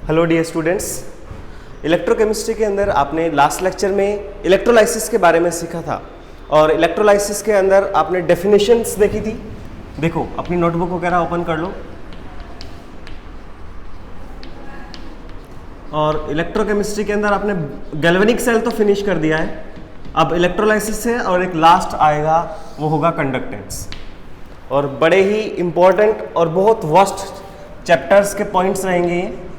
Hello dear students, electrochemistry के अंदर आपने लास्ट लेक्चर में इलेक्ट्रोलाइसिस के बारे में सीखा था और इलेक्ट्रोलाइसिस के अंदर आपने डेफिनेशंस देखी थी। देखो अपनी नोटबुक वगैरह ओपन कर लो और इलेक्ट्रोकेमिस्ट्री के अंदर आपने गैल्वेनिक सेल तो फिनिश कर दिया है। अब इलेक्ट्रोलाइसिस है और एक लास्ट आएगा, वो होगा कंडक्टेंस। और बड़े ही इंपॉर्टेंट और बहुत वास्ट चैप्टर्स के पॉइंट्स रहेंगे ये।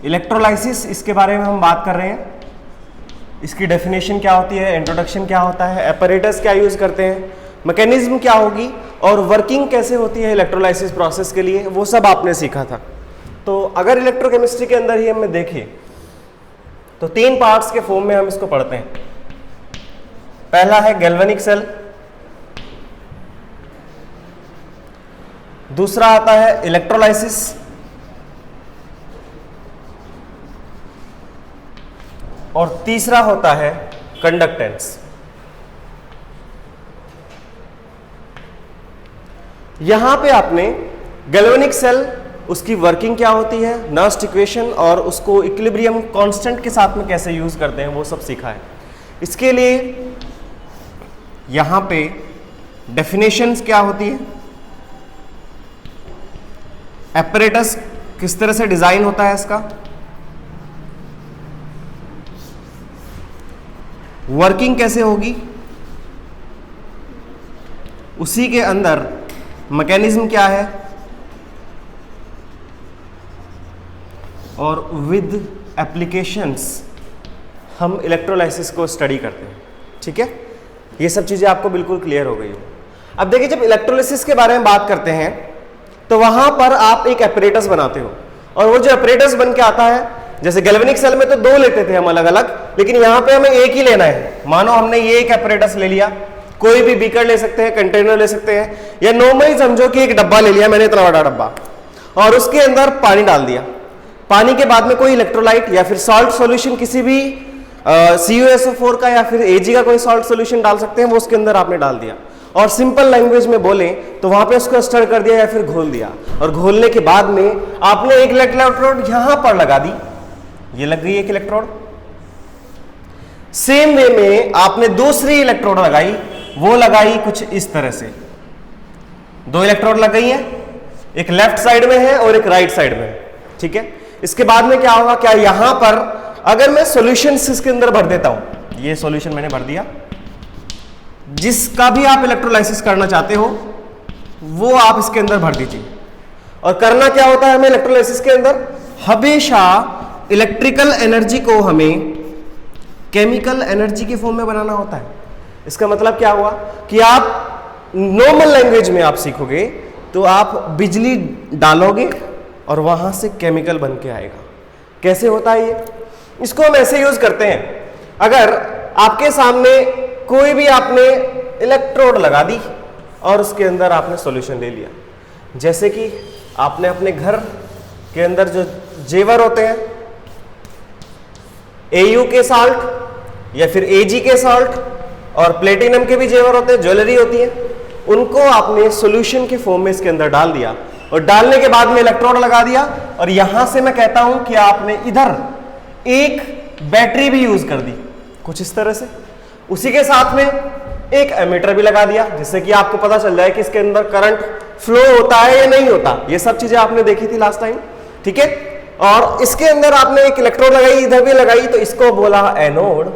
इलेक्ट्रोलाइसिस, इसके बारे में हम बात कर रहे हैं। इसकी डेफिनेशन क्या होती है, इंट्रोडक्शन क्या होता है, एपरेटस क्या यूज करते हैं, मैकेनिज्म क्या होगी और वर्किंग कैसे होती है इलेक्ट्रोलाइसिस प्रोसेस के लिए, वो सब आपने सीखा था। तो अगर इलेक्ट्रोकेमिस्ट्री के अंदर ही हमें देखें तो तीन पार्ट्स के फॉर्म में हम इसको पढ़ते हैं। पहला है गैल्वेनिक सेल, दूसरा आता है इलेक्ट्रोलाइसिस, और तीसरा होता है कंडक्टेंस। यहां पे आपने गैल्वेनिक सेल, उसकी वर्किंग क्या होती है, नर्स्ट इक्वेशन और उसको इक्विलिब्रियम कांस्टेंट के साथ में कैसे यूज करते हैं, वो सब सीखा है। इसके लिए यहां पे डेफिनेशंस क्या होती है, एपरेटस किस तरह से डिजाइन होता है इसका, वर्किंग कैसे होगी, उसी के अंदर मैकेनिज्म क्या है, और विद एप्लीकेशंस हम इलेक्ट्रोलाइसिस को स्टडी करते हैं। ठीक है, ये सब चीजें आपको बिल्कुल क्लियर हो गई हो। अब देखिए, जब इलेक्ट्रोलाइसिस के बारे में बात करते हैं तो वहां पर आप एक एपरेटस बनाते हो, और वो जो एपरेटस बन के आता है, जैसे गैल्वेनिक सेल में तो दो लेते थे हम अलग अलग, लेकिन यहां पे हमें एक ही लेना है। मानो हमने ये एक एपरेटस ले लिया, कोई भी बीकर ले सकते हैं, कंटेनर ले सकते हैं, या नॉर्मली समझो कि एक डब्बा ले लिया मैंने, इतना बड़ा डब्बा, और उसके अंदर पानी डाल दिया। पानी के बाद में कोई इलेक्ट्रोलाइट या फिर सॉल्ट सॉल्यूशन, किसी भी CuSO4 का या फिर Ag का कोई सॉल्ट सॉल्यूशन डाल सकते हैं, वो उसके अंदर आपने डाल दिया, और सिंपल लैंग्वेज में बोले तो वहां पे उसको स्टर कर दिया या फिर घोल दिया। और घोलने के बाद में आपने एक इलेक्ट्रोड यहां पर लगा दी, ये लग गई एक इलेक्ट्रोड। सेम वे में आपने दूसरी इलेक्ट्रोड लगाई, वो लगाई कुछ इस तरह से, दो इलेक्ट्रोड लग गई है, एक लेफ्ट साइड में है और एक राइट साइड में। ठीक है, इसके बाद में क्या होगा, क्या यहां पर अगर मैं सॉल्यूशन इसके अंदर भर देता हूं, ये सॉल्यूशन मैंने भर दिया, जिसका भी आप इलेक्ट्रोलाइसिस करना चाहते हो वो आप इसके अंदर भर दीजिए। और करना क्या होता है हमें इलेक्ट्रोलाइसिस के अंदर, हमेशा इलेक्ट्रिकल एनर्जी को हमें केमिकल एनर्जी के फॉर्म में बनाना होता है। इसका मतलब क्या हुआ कि आप नॉर्मल लैंग्वेज में आप सीखोगे तो आप बिजली डालोगे और वहां से केमिकल बन के आएगा। कैसे होता है ये, इसको हम ऐसे यूज करते हैं। अगर आपके सामने कोई भी आपने इलेक्ट्रोड लगा दी और उसके अंदर आपने सॉल्यूशन ले लिया, जैसे कि आपने अपने घर के अंदर जो जेवर होते हैं, Au के साल्ट या फिर Ag के साल्ट, और प्लेटिनम के भी जेवर होते हैं, ज्वेलरी होती है, उनको आपने सॉल्यूशन के फॉर्म में इसके अंदर डाल दिया, और डालने के बाद में इलेक्ट्रोड लगा दिया, और यहां से मैं कहता हूं कि आपने इधर एक बैटरी भी यूज कर दी कुछ इस तरह से। उसी के साथ में एक एमीटर भी लगा दिया, जिससे कि आपको पता चल जाए कि इसके अंदर करंट फ्लो होता है या नहीं होता। ये सब चीजें आपने देखी थी लास्ट टाइम। ठीक है, और इसके अंदर आपने एक इलेक्ट्रोड लगाई, इधर भी लगाई, तो इसको बोला एनोड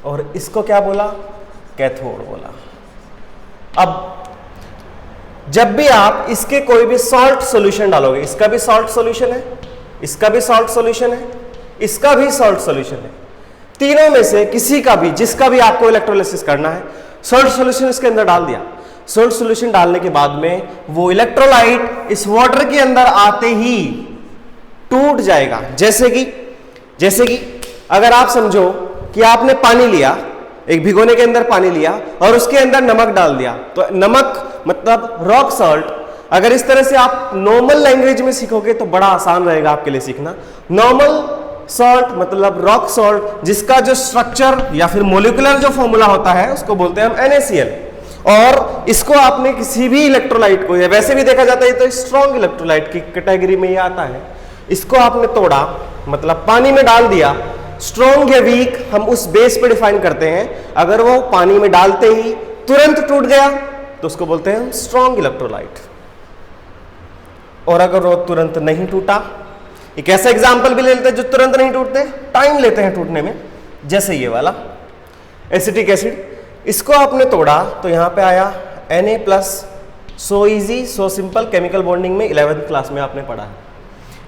और इसको क्या बोला, कैथोड बोला। अब जब भी आप इसके कोई भी सॉल्ट सॉल्यूशन डालोगे, इसका भी सॉल्ट सॉल्यूशन है, इसका भी सॉल्ट सॉल्यूशन है, इसका भी सॉल्ट सॉल्यूशन है, तीनों में से किसी का भी, जिसका भी आपको इलेक्ट्रोलाइसिस करना है, सॉल्ट सॉल्यूशन इसके अंदर डाल दिया। सॉल्ट सॉल्यूशन डालने के बाद में वो इलेक्ट्रोलाइट इस वाटर के अंदर आते ही टूट जाएगा। जैसे कि अगर आप समझो कि आपने पानी लिया, एक भिगोने के अंदर पानी लिया और उसके अंदर नमक डाल दिया, तो नमक मतलब रॉक सॉल्ट। अगर इस तरह से आप नॉर्मल लैंग्वेज में सीखोगे तो बड़ा आसान रहेगा आपके लिए सीखना। नॉर्मल सॉल्ट मतलब रॉक सॉल्ट, जिसका जो स्ट्रक्चर या फिर मोलिकुलर जो फॉर्मूला होता है उसको बोलते हैं हम NaCl। और इसको आपने किसी भी इलेक्ट्रोलाइट को, या वैसे भी देखा जाता है तो स्ट्रॉन्ग इलेक्ट्रोलाइट की कैटेगरी में ये आता है, इसको आपने तोड़ा मतलब पानी में डाल दिया, स्ट्रॉन्ग या वीक हम उस बेस पे डिफाइन करते हैं। अगर वो पानी में डालते ही तुरंत टूट गया तो उसको बोलते हैं स्ट्रॉन्ग इलेक्ट्रोलाइट। और अगर वो तुरंत नहीं टूटा, एक ऐसा एग्जाम्पल भी ले लेते हैं जो तुरंत नहीं टूटते, टाइम लेते हैं टूटने में, जैसे ये वाला एसिटिक एसिड। इसको आपने तोड़ा तो यहां पे आया Na+, so easy so simple, chemical bonding में 11th क्लास में आपने पढ़ा है।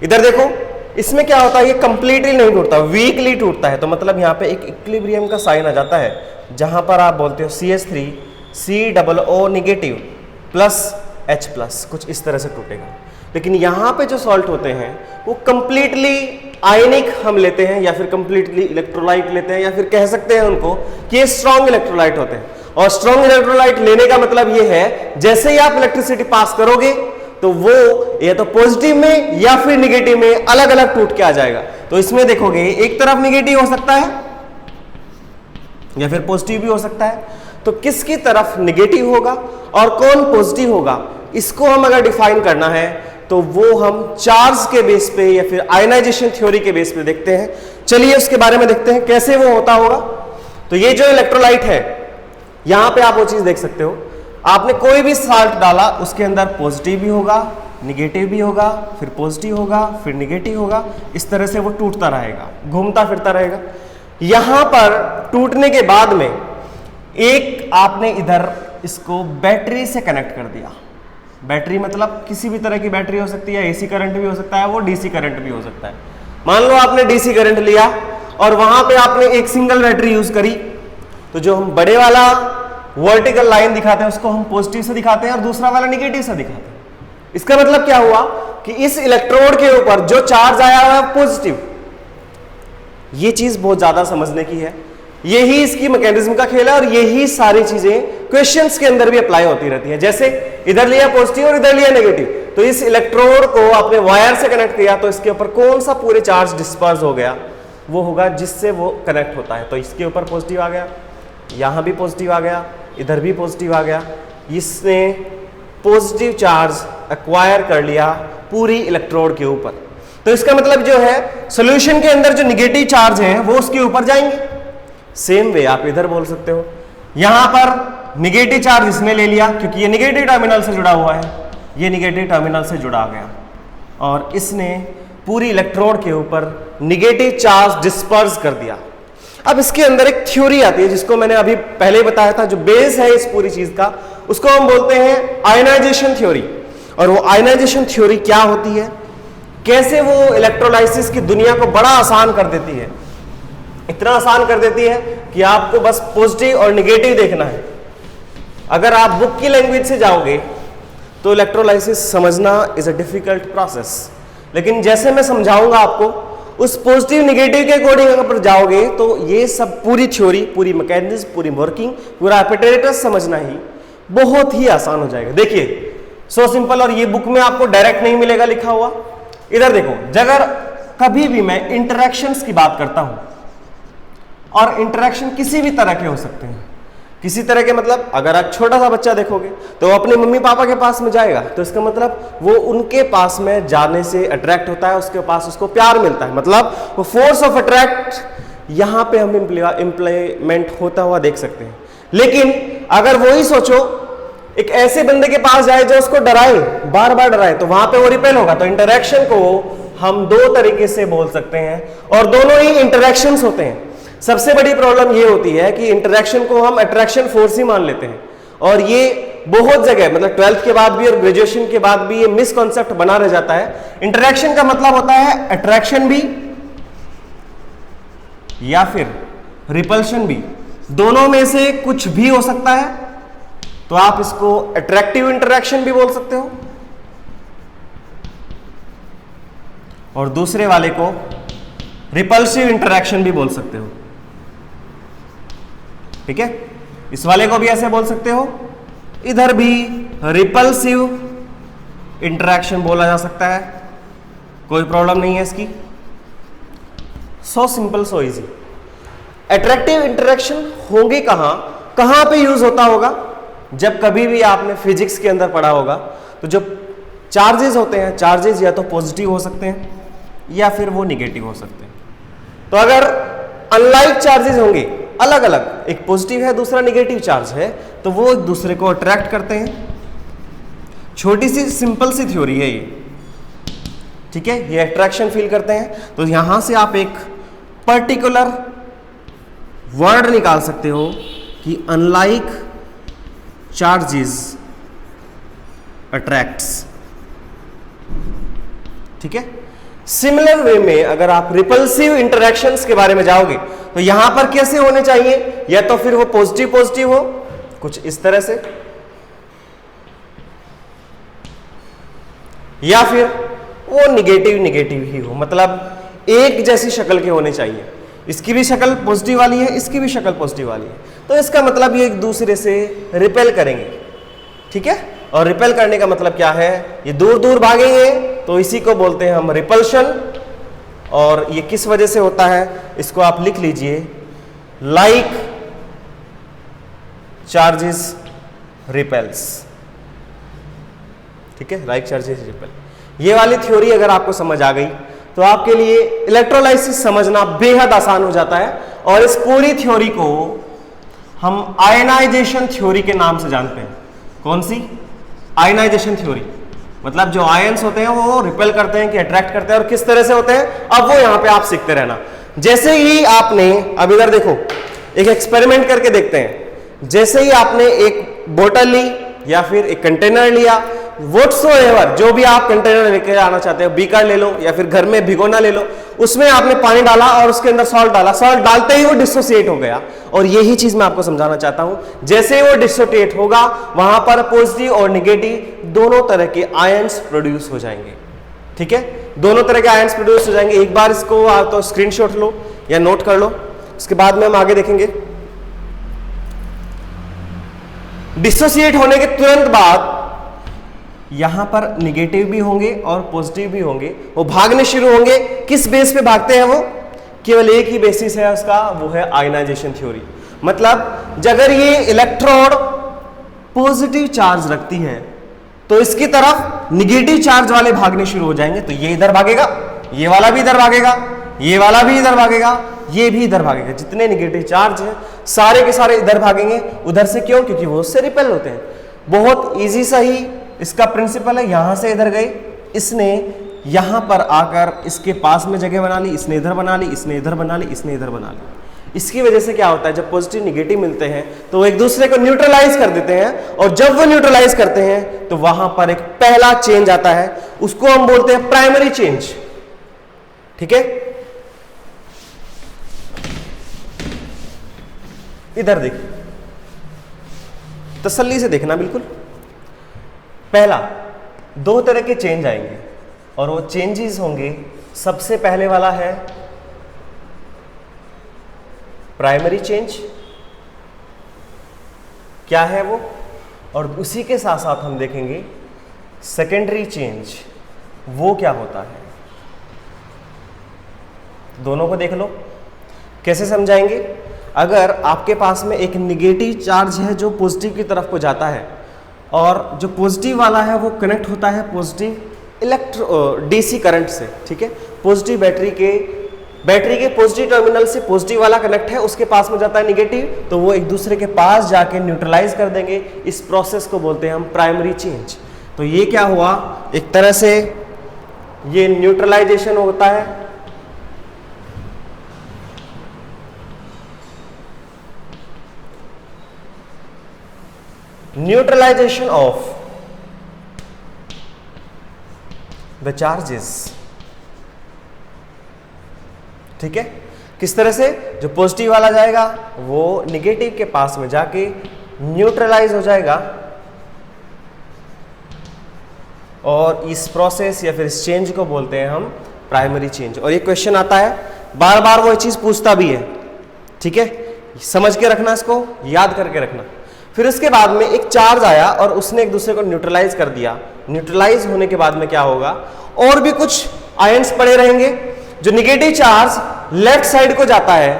इधर देखो इसमें क्या होता है, ये कंप्लीटली नहीं टूटता, वीकली टूटता है। तो मतलब यहाँ पे एक इक्विलिब्रियम का साइन आ जाता है, जहां पर आप बोलते हो CH3 COO negative plus H+, कुछ इस तरह से टूटेगा। लेकिन यहाँ पे जो सॉल्ट होते हैं वो कंप्लीटली आयनिक हम लेते हैं, या फिर कंप्लीटली इलेक्ट्रोलाइट लेते हैं, या फिर कह सकते हैं उनको कि ये स्ट्रॉन्ग इलेक्ट्रोलाइट होते हैं। और स्ट्रॉन्ग इलेक्ट्रोलाइट लेने का मतलब ये है, जैसे ही आप इलेक्ट्रिसिटी पास करोगे तो वो या तो पॉजिटिव में या फिर निगेटिव में अलग अलग टूट के आ जाएगा। तो इसमें देखोगे एक तरफ निगेटिव हो सकता है या फिर पॉजिटिव भी हो सकता है। तो किसकी तरफ निगेटिव होगा और कौन पॉजिटिव होगा, इसको हम अगर डिफाइन करना है तो वो हम चार्ज के बेस पे या फिर आयनाइजेशन थ्योरी के बेस पे देखते हैं। चलिए उसके बारे में देखते हैं कैसे वो होता होगा। तो ये जो इलेक्ट्रोलाइट है, यहां पे आप वो चीज देख सकते हो, आपने कोई भी साल्ट डाला उसके अंदर पॉजिटिव भी होगा, निगेटिव भी होगा, फिर पॉजिटिव होगा, फिर निगेटिव होगा, इस तरह से वो टूटता रहेगा, घूमता फिरता रहेगा। यहां पर टूटने के बाद में एक आपने इधर इसको बैटरी से कनेक्ट कर दिया। बैटरी मतलब किसी भी तरह की बैटरी हो सकती है, एसी करंट भी हो सकता है, वो डीसी करंट भी हो सकता है। मान लो आपने डीसी करंट लिया और वहां पे आपने एक सिंगल बैटरी यूज करी, तो जो हम बड़े वाला वर्टिकल लाइन दिखाते हैं उसको हम पॉजिटिव से दिखाते हैं और दूसरा वाला निगेटिव से दिखाते हैं। इसका मतलब क्या हुआ कि इस इलेक्ट्रोड के ऊपर जो चार्ज आया हुआ है पॉजिटिव। ये चीज बहुत ज्यादा समझने की है, यही इसकी मैकेनिज्म का खेल है, और यही सारी चीजें क्वेश्चंस के अंदर भी अप्लाई होती रहती है। जैसे इधर लिया पॉजिटिव और इधर लिया नेगेटिव, तो इस इलेक्ट्रोड को आपने वायर से कनेक्ट किया तो इसके ऊपर कौन सा पूरे चार्ज डिस्पर्स हो गया, वो होगा जिससे वो कनेक्ट होता है। तो इसके ऊपर पॉजिटिव आ गया, यहां भी पॉजिटिव आ गया, इधर भी पॉजिटिव आ गया, इसने पॉजिटिव चार्ज एक्वायर कर लिया पूरी इलेक्ट्रोड के ऊपर। तो इसका मतलब जो है सॉल्यूशन के अंदर जो निगेटिव चार्ज है वो उसके ऊपर जाएंगे। सेम वे आप इधर बोल सकते हो, यहां पर निगेटिव चार्ज इसने ले लिया क्योंकि ये निगेटिव टर्मिनल से जुड़ा हुआ है, ये निगेटिव टर्मिनल से जुड़ा गया और इसने पूरी इलेक्ट्रोड के ऊपर निगेटिव चार्ज डिस्पर्स कर दिया। अब इसके अंदर एक थ्योरी आती है जिसको मैंने अभी पहले बताया था, जो बेस है इस पूरी चीज का, उसको हम बोलते हैं आयनाइजेशन थ्योरी। और वो आयनाइजेशन थ्योरी क्या होती है, कैसे वो इलेक्ट्रोलाइसिस की दुनिया को बड़ा आसान कर देती है, इतना आसान कर देती है कि आपको बस पॉजिटिव और निगेटिव देखना है। अगर आप बुक की लैंग्वेज से जाओगे तो इलेक्ट्रोलाइसिस समझना इज अ डिफिकल्ट प्रोसेस, लेकिन जैसे मैं समझाऊंगा आपको उस पॉजिटिव निगेटिव के अकॉर्डिंग अगर जाओगे तो ये सब पूरी थ्योरी, पूरी मैकेनिज्म, पूरी वर्किंग, पूरा एपिटेटस समझना ही बहुत ही आसान हो जाएगा। देखिए सो सिंपल, और ये बुक में आपको डायरेक्ट नहीं मिलेगा लिखा हुआ। इधर देखो, अगर कभी भी मैं इंटरेक्शंस की बात करता हूं, और इंटरेक्शन किसी भी तरह के हो सकते हैं, किसी तरह के मतलब अगर आप छोटा सा बच्चा देखोगे तो वो अपने मम्मी पापा के पास में जाएगा, तो इसका मतलब वो उनके पास में जाने से अट्रैक्ट होता है, उसके पास उसको प्यार मिलता है, मतलब वो फोर्स ऑफ अट्रैक्ट यहां पे हम इंप्लीमेंट होता हुआ देख सकते हैं। लेकिन अगर वही सोचो एक ऐसे बंदे के पास जाए जो उसको डराए, बार बार डराए, तो वहां पे वो रिपेल होगा। तो इंटरेक्शन को हम दो तरीके से बोल सकते हैं और दोनों ही इंटरेक्शंस होते हैं। सबसे बड़ी प्रॉब्लम ये होती है कि इंटरेक्शन को हम अट्रैक्शन फोर्स ही मान लेते हैं, और ये बहुत जगह मतलब 12th के बाद भी और ग्रेजुएशन के बाद भी ये मिसकॉन्सेप्ट बना रह जाता है। इंटरेक्शन का मतलब होता है अट्रैक्शन भी या फिर रिपल्शन भी, दोनों में से कुछ भी हो सकता है। तो आप इसको अट्रैक्टिव इंटरेक्शन भी बोल सकते हो और दूसरे वाले को रिपल्सिव इंटरेक्शन भी बोल सकते हो। ठीक है, इस वाले को भी ऐसे बोल सकते हो, इधर भी रिपल्सिव इंटरेक्शन बोला जा सकता है, कोई प्रॉब्लम नहीं है इसकी। So simple so easy. Attractive interaction होंगे कहां, कहां पे यूज होता होगा, जब कभी भी आपने फिजिक्स के अंदर पढ़ा होगा तो जो चार्जेस होते हैं, चार्जेस या तो पॉजिटिव हो सकते हैं या फिर वो निगेटिव हो सकते हैं। तो अगर अनलाइक चार्जेस होंगे अलग अलग, एक पॉजिटिव है दूसरा निगेटिव चार्ज है, तो वो एक दूसरे को अट्रैक्ट करते हैं। छोटी सी सिंपल सी थ्योरी है ये, ठीक है, ये अट्रैक्शन फील करते हैं। तो यहां से आप एक पर्टिकुलर वर्ड निकाल सकते हो कि अनलाइक चार्जेस अट्रैक्ट्स, ठीक है। सिमिलर वे में अगर आप रिपल्सिव इंटरैक्शंस के बारे में जाओगे तो यहां पर कैसे होने चाहिए, या तो फिर वो पॉजिटिव पॉजिटिव हो कुछ इस तरह से, या फिर वो निगेटिव निगेटिव ही हो, मतलब एक जैसी शक्ल के होने चाहिए। इसकी भी शक्ल पॉजिटिव वाली है, इसकी भी शक्ल पॉजिटिव वाली है, तो इसका मतलब ये एक दूसरे से रिपेल करेंगे, ठीक है। और रिपेल करने का मतलब क्या है, ये दूर दूर भागेंगे, तो इसी को बोलते हैं हम रिपल्शन। और ये किस वजह से होता है, इसको आप लिख लीजिए, लाइक चार्जेस रिपेल्स, ठीक है, लाइक चार्जेस रिपेल। ये वाली थ्योरी अगर आपको समझ आ गई तो आपके लिए इलेक्ट्रोलाइसिस समझना बेहद आसान हो जाता है। और इस पूरी थ्योरी को हम आयनाइजेशन थ्योरी के नाम से जानते हैं। कौन सी? Ionization theory. मतलब जो आयंस होते हैं वो रिपेल करते हैं कि अट्रैक्ट करते हैं, और किस तरह से होते हैं अब वो यहां पे आप सीखते रहना। जैसे ही आपने, अब इधर देखो, एक एक्सपेरिमेंट करके देखते हैं। जैसे ही आपने एक बोतल ली या फिर एक कंटेनर लिया, व्हाटसोएवर, जो भी आप कंटेनर लेकर आना चाहते हो, बीकर ले लो या फिर घर में भिगोना ले लो, उसमें आपने पानी डाला और उसके अंदर सॉल्ट डाला, सॉल्ट डालते ही वो डिसोसिएट हो गया। और यही चीज मैं आपको समझाना चाहता हूं, जैसे वो डिसोसिएट होगा वहां पर पॉजिटिव और निगेटिव दोनों तरह के आयंस प्रोड्यूस हो जाएंगे, ठीक है, दोनों तरह के आयंस प्रोड्यूस हो जाएंगे। एक बार इसको आप तो स्क्रीनशॉट लो या नोट कर लो, उसके बाद में हम आगे देखेंगे। डिसोसिएट होने के तुरंत बाद यहां पर निगेटिव भी होंगे और पॉजिटिव भी होंगे, वो भागने शुरू होंगे। किस बेस पे भागते हैं वो? केवल एक ही बेसिस है उसका, वो है आयनाइजेशन थ्योरी। मतलब अगर ये इलेक्ट्रोड पॉजिटिव चार्ज रखती है तो इसकी तरफ निगेटिव चार्ज वाले भागने शुरू हो जाएंगे। तो ये इधर भागेगा, ये वाला भी इधर भागेगा, ये वाला भी इधर भागेगा, ये भी इधर भागेगा। जितने निगेटिव चार्ज हैं सारे के सारे इधर भागेंगे। उधर से क्यों? क्योंकि वो उससे रिपेल होते हैं। बहुत इजी सा ही इसका प्रिंसिपल है। यहां से इधर गए, इसने यहां पर आकर इसके पास में जगह बना ली, इसने इधर बना ली, इसने इधर बना ली, इसने इधर बना ली। इसकी वजह से क्या होता है, जब पॉजिटिव निगेटिव मिलते हैं तो वो एक दूसरे को न्यूट्रलाइज कर देते हैं, और जब वो न्यूट्रलाइज करते हैं तो वहां पर एक पहला चेंज आता है, उसको हम बोलते हैं प्राइमरी चेंज, ठीक है। इधर देखिए, तसल्ली से देखना बिल्कुल। पहला, दो तरह के चेंज आएंगे और वो चेंजेस होंगे। सबसे पहले वाला है प्राइमरी चेंज, क्या है वो, और उसी के साथ साथ हम देखेंगे सेकेंडरी चेंज, वो क्या होता है। दोनों को देख लो। कैसे समझाएंगे? अगर आपके पास में एक निगेटिव चार्ज है जो पॉजिटिव की तरफ को जाता है, और जो पॉजिटिव वाला है वो कनेक्ट होता है पॉजिटिव डीसी करंट से, ठीक है। पॉजिटिव बैटरी के पॉजिटिव टर्मिनल से पॉजिटिव वाला कनेक्ट है, उसके पास में जाता है निगेटिव, तो वो एक दूसरे के पास जाके न्यूट्रलाइज कर देंगे। इस प्रोसेस को बोलते हैं हम प्राइमरी चेंज। तो ये क्या हुआ, एक तरह से ये न्यूट्रलाइजेशन होता है। न्यूट्रलाइजेशन ऑफ द चार्जेस, ठीक है। किस तरह से? जो पॉजिटिव वाला जाएगा वो निगेटिव के पास में जाके न्यूट्रलाइज हो जाएगा, और इस प्रोसेस या फिर इस चेंज को बोलते हैं हम प्राइमरी चेंज। और ये क्वेश्चन आता है बार बार, वो चीज पूछता भी है, ठीक है। समझ के रखना, इसको याद करके रखना। फिर उसके बाद में एक चार्ज आया और उसने एक दूसरे को न्यूट्रलाइज कर दिया। न्यूट्रलाइज होने के बाद में क्या होगा, और भी कुछ आयंस पड़े रहेंगे। जो निगेटिव चार्ज लेफ्ट साइड को जाता है,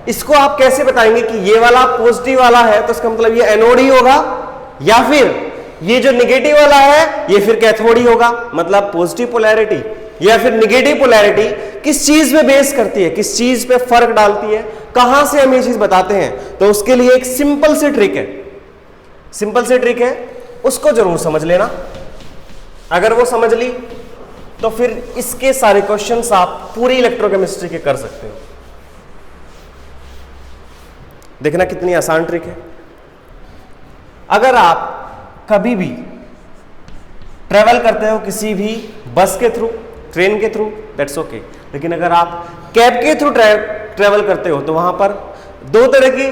इसको आप कैसे बताएंगे कि ये वाला पॉजिटिव वाला है, तो इसका मतलब ये एनोड ही होगा, या फिर ये जो निगेटिव वाला है ये फिर कैथोड ही होगा, मतलब पॉजिटिव पोलैरिटी या फिर निगेटिव पोलैरिटी किस चीज पे बेस करती है, किस चीज पे फर्क डालती है, कहां से हम ये चीज बताते हैं। तो उसके लिए एक सिंपल सी ट्रिक है, सिंपल सी ट्रिक है, उसको जरूर समझ लेना। अगर वो समझ ली तो फिर इसके सारे क्वेश्चंस आप पूरी इलेक्ट्रोकेमिस्ट्री के कर सकते हो। देखना कितनी आसान ट्रिक है। अगर आप कभी भी ट्रेवल करते हो किसी भी बस के थ्रू, ट्रेन के थ्रू, दैट्स ओके, लेकिन अगर आप कैब के थ्रू ट्रेवल करते हो तो वहां पर दो तरह की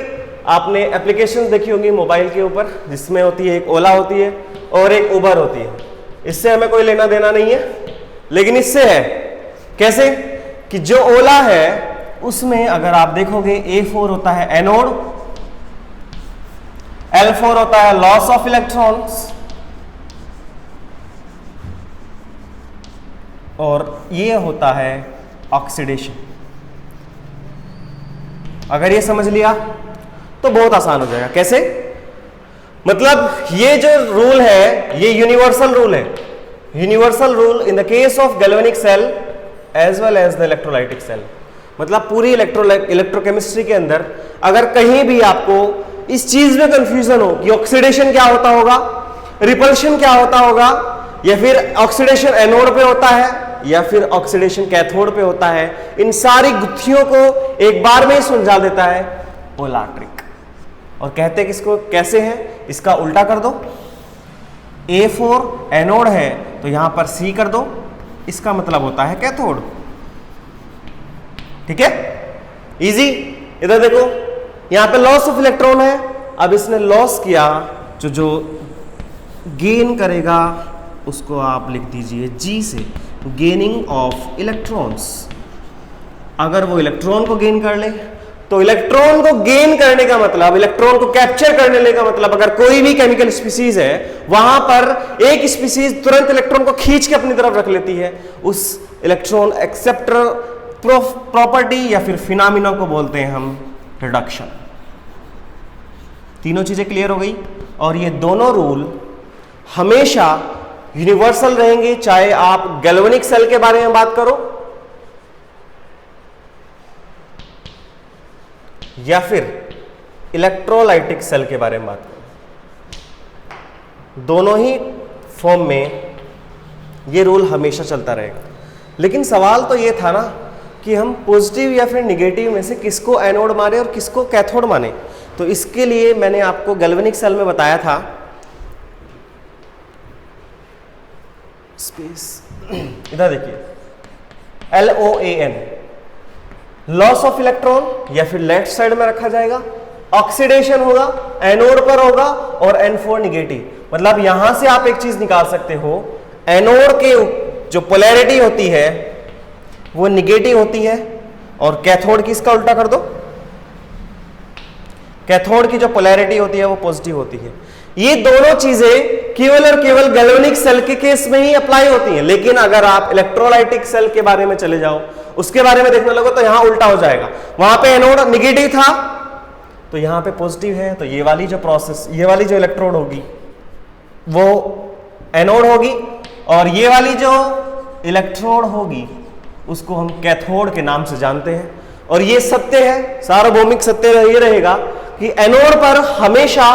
आपने एप्लीकेशंस देखी होंगी मोबाइल के ऊपर, जिसमें होती है एक ओला होती है और एक उबर होती है। इससे हमें कोई लेना देना नहीं है, लेकिन इससे है। कैसे कि जो ओला है उसमें अगर आप देखोगे A4 होता है एनोड, L4 होता है लॉस ऑफ इलेक्ट्रॉन्स, और ये होता है ऑक्सीडेशन। अगर ये समझ लिया तो बहुत आसान हो जाएगा। कैसे? मतलब ये जो रूल है ये यूनिवर्सल रूल है, universal rule in the case of galvanic cell as well as the electrolytic cell. मतलब पूरी इलेक्ट्रोकेमिस्ट्री के अंदर अगर कहीं भी आपको इस चीज में कंफ्यूजन हो कि ऑक्सीडेशन क्या होता होगा, रिपल्शन क्या होता होगा, या फिर ऑक्सीडेशन एनोड पे होता है या फिर ऑक्सीडेशन कैथोड पे होता है, इन सारी गुत्थियों को एक बार में ही सुलझा देता है ओला ट्रिक। और कहते हैं किसको कैसे है, इसका उल्टा कर दो। A4 एनोड है तो यहां पर C कर दो, इसका मतलब होता है कैथोड। ठीक है, इजी। इधर देखो यहां पे लॉस ऑफ इलेक्ट्रॉन है, अब इसने लॉस किया, जो गेन करेगा उसको आप लिख दीजिए G से, गेनिंग ऑफ इलेक्ट्रॉन्स। अगर वो इलेक्ट्रॉन को गेन कर ले तो इलेक्ट्रॉन को गेन करने का मतलब, इलेक्ट्रॉन को कैप्चर करने का मतलब, अगर कोई भी केमिकल स्पीसीज है वहां पर एक स्पीसीज तुरंत इलेक्ट्रॉन को खींच के अपनी तरफ रख लेती है, उस इलेक्ट्रॉन एक्सेप्टर प्रॉपर्टी या फिर फिनोमेना को बोलते हैं हम रिडक्शन। तीनों चीजें क्लियर हो गई। और ये दोनों रूल हमेशा यूनिवर्सल रहेंगे, चाहे आप गैल्वेनिक सेल के बारे में बात करो या फिर इलेक्ट्रोलाइटिक सेल के बारे में बात करो। दोनों ही फॉर्म में ये रूल हमेशा चलता रहेगा। लेकिन सवाल तो ये था ना कि हम पॉजिटिव या फिर निगेटिव में से किसको एनोड माने और किसको कैथोड माने। तो इसके लिए मैंने आपको गैल्वेनिक सेल में बताया था, स्पेस इधर देखिए, LOAN लॉस ऑफ इलेक्ट्रॉन या फिर लेफ्ट साइड में रखा जाएगा, ऑक्सीडेशन होगा एनोड पर होगा, और N4 निगेटिव। मतलब यहां से आप एक चीज निकाल सकते हो, एनोड के जो पोलैरिटी होती है वो निगेटिव होती है और कैथोड की इसका उल्टा कर दो, कैथोड की जो पोलैरिटी होती है वो पॉजिटिव होती है। ये दोनों चीजें केवल और केवल गैल्वेनिक सेल के केस में ही अप्लाई होती हैं। लेकिन अगर आप इलेक्ट्रोलाइटिक सेल के बारे में चले जाओ, उसके बारे में देखने लगो, तो यहां उल्टा हो जाएगा। वहां पे एनोड निगेटिव था तो यहां पे पॉजिटिव है, तो ये वाली जो प्रोसेस, ये वाली जो इलेक्ट्रोड होगी वो एनोड होगी, और ये वाली जो इलेक्ट्रोड होगी उसको हम कैथोड के नाम से जानते हैं। और ये सत्य है, सार्वभौमिक सत्य ये रहेगा कि एनोड पर हमेशा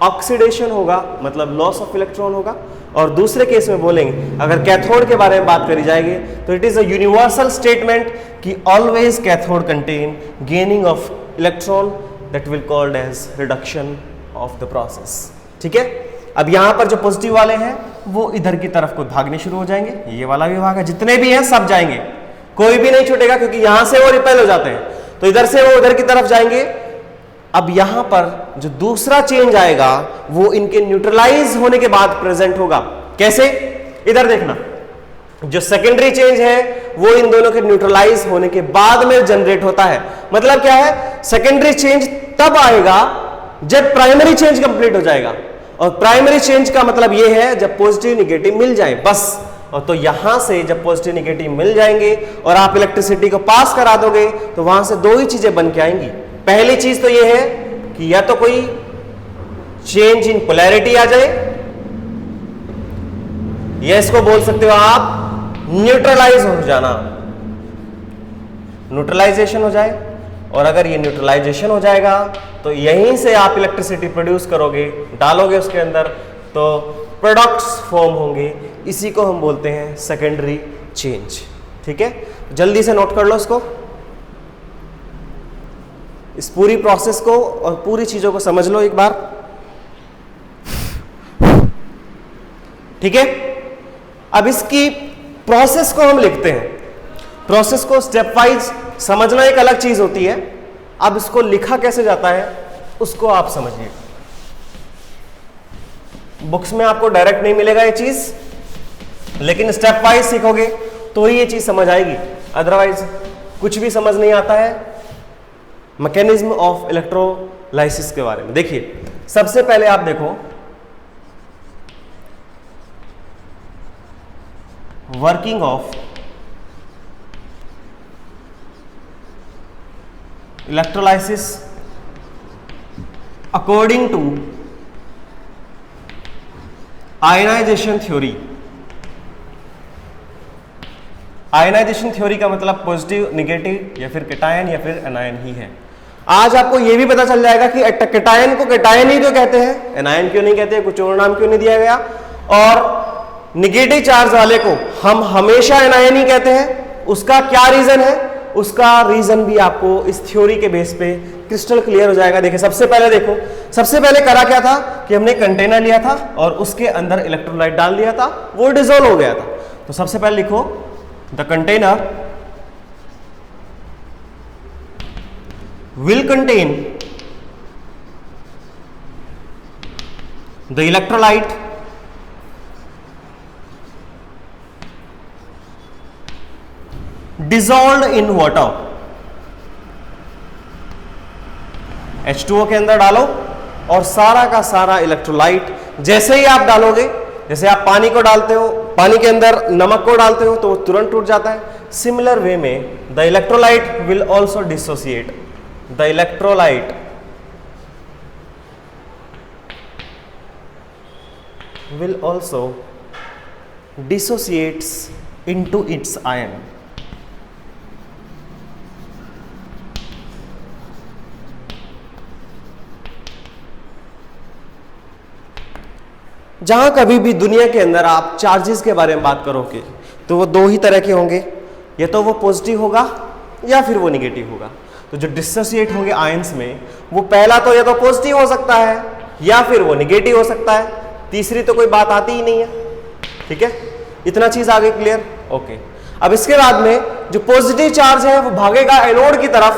ऑक्सीडेशन होगा, मतलब लॉस ऑफ इलेक्ट्रॉन होगा। और दूसरे केस में बोलेंगे, अगर कैथोड के बारे में बात करी जाएगी तो it is a universal statement कि always cathode contain gaining of electron, that will called as reduction of the process. ठीक है, अब यहां पर जो पॉजिटिव वाले हैं वो इधर की तरफ को भागने शुरू हो जाएंगे, ये वाला भी भागा, जितने भी हैं सब जाएंगे, कोई भी नहीं छूटेगा, क्योंकि यहां से वो रिपेल हो जाते हैं, तो इधर से वो उधर की तरफ जाएंगे। अब यहां पर जो दूसरा चेंज आएगा वो इनके न्यूट्रलाइज होने के बाद प्रेजेंट होगा। कैसे? इधर देखना, जो सेकेंडरी चेंज है वो इन दोनों के न्यूट्रलाइज होने के बाद में जनरेट होता है। मतलब क्या है, सेकेंडरी चेंज तब आएगा जब प्राइमरी चेंज कंप्लीट हो जाएगा, और प्राइमरी चेंज का मतलब ये है जब पॉजिटिव निगेटिव मिल जाए बस। और तो यहां से जब पॉजिटिव निगेटिव मिल जाएंगे और आप इलेक्ट्रिसिटी को पास करा दोगे तो वहां से दो ही चीजें बन के आएंगी। पहली चीज तो ये है कि या तो कोई चेंज इन पोलैरिटी आ जाए, या इसको बोल सकते हो आप न्यूट्रलाइज हो जाना, न्यूट्रलाइजेशन हो जाए। और अगर ये न्यूट्रलाइजेशन हो जाएगा तो यहीं से आप इलेक्ट्रिसिटी प्रोड्यूस करोगे, डालोगे उसके अंदर, तो प्रोडक्ट्स फॉर्म होंगे। इसी को हम बोलते हैं सेकेंडरी चेंज। ठीक है, जल्दी से नोट कर लो इसको, इस पूरी प्रोसेस को और पूरी चीजों को समझ लो एक बार। ठीक है, अब इसकी प्रोसेस को हम लिखते हैं। प्रोसेस को स्टेप वाइज समझना एक अलग चीज होती है, अब इसको लिखा कैसे जाता है उसको आप समझिए। बुक्स में आपको डायरेक्ट नहीं मिलेगा ये चीज, लेकिन स्टेप वाइज सीखोगे तो ही ये चीज समझ आएगी, अदरवाइज कुछ भी समझ नहीं आता है। मैकेनिज्म ऑफ इलेक्ट्रोलाइसिस के बारे में देखिए, सबसे पहले आप देखो working of electrolysis according to ionisation theory. Ionisation theory का मतलब पॉजिटिव, नेगेटिव या फिर कैटायन या फिर एनायन ही है। आज आपको यह भी पता चल जाएगा कि कैटायन को कैटायन ही क्यों कहते हैं, एनायन क्यों नहीं कहते, कुछ और नाम क्यों नहीं दिया गया, और नेगेटिव चार्ज वाले को हम हमेशा एनायन ही कहते हैं। उसका क्या रीजन है, उसका रीजन भी आपको इस थ्योरी के बेस पे क्रिस्टल क्लियर हो जाएगा। देखिए सबसे पहले देखो, सबसे पहले करा क्या था कि हमने कंटेनर लिया था और उसके अंदर इलेक्ट्रोलाइट डाल दिया था, वो डिसॉल्व हो गया था। तो सबसे पहले लिखो the container will contain the electrolyte dissolved in water। H2O के अंदर डालो और सारा का सारा इलेक्ट्रोलाइट जैसे ही आप डालोगे, जैसे आप पानी को डालते हो, पानी के अंदर नमक को डालते हो तो वो तुरंत टूट जाता है। सिमिलर वे में the electrolyte will also dissociate. The electrolyte will also dissociates into its ion। जहां कभी भी दुनिया के अंदर आप चार्जेस के बारे में बात करोगे तो वो दो ही तरह के होंगे, या तो वो पॉजिटिव होगा या फिर वो निगेटिव होगा। तो जो डिसोसिएट होंगे आयंस में, वो पहला तो या तो पॉजिटिव हो सकता है या फिर वो निगेटिव हो सकता है, तीसरी तो कोई बात आती ही नहीं है। ठीक है, इतना चीज आगे क्लियर। ओके, अब इसके बाद में जो पॉजिटिव चार्ज है वो भागेगा एनोड की तरफ,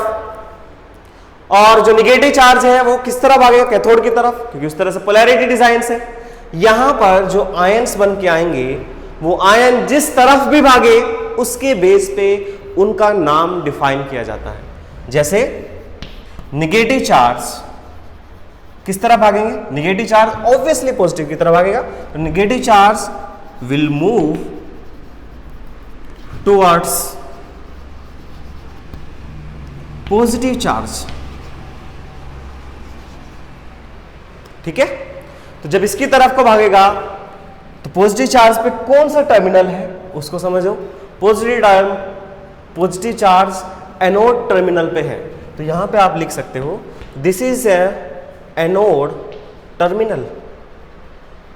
और जो निगेटिव चार्ज है वो किस तरह भागेगा, कैथोड की तरफ, क्योंकि उस तरह से पोलैरिटी डिजाइन से यहां पर जो आयंस बन के आएंगे वो आयन जिस तरफ भी भागे उसके बेस पे उनका नाम डिफाइन किया जाता है। जैसे निगेटिव चार्ज किस तरह भागेंगे, निगेटिव चार्ज ऑब्वियसली पॉजिटिव की तरह भागेगा, तो negative charge will move towards positive charge. ठीक है, तो जब इसकी तरफ को भागेगा तो पॉजिटिव चार्ज पे कौन सा टर्मिनल है उसको समझो। पॉजिटिव चार्ज एनोड टर्मिनल पे है, तो यहां पे आप लिख सकते हो दिस इज एनोड टर्मिनल।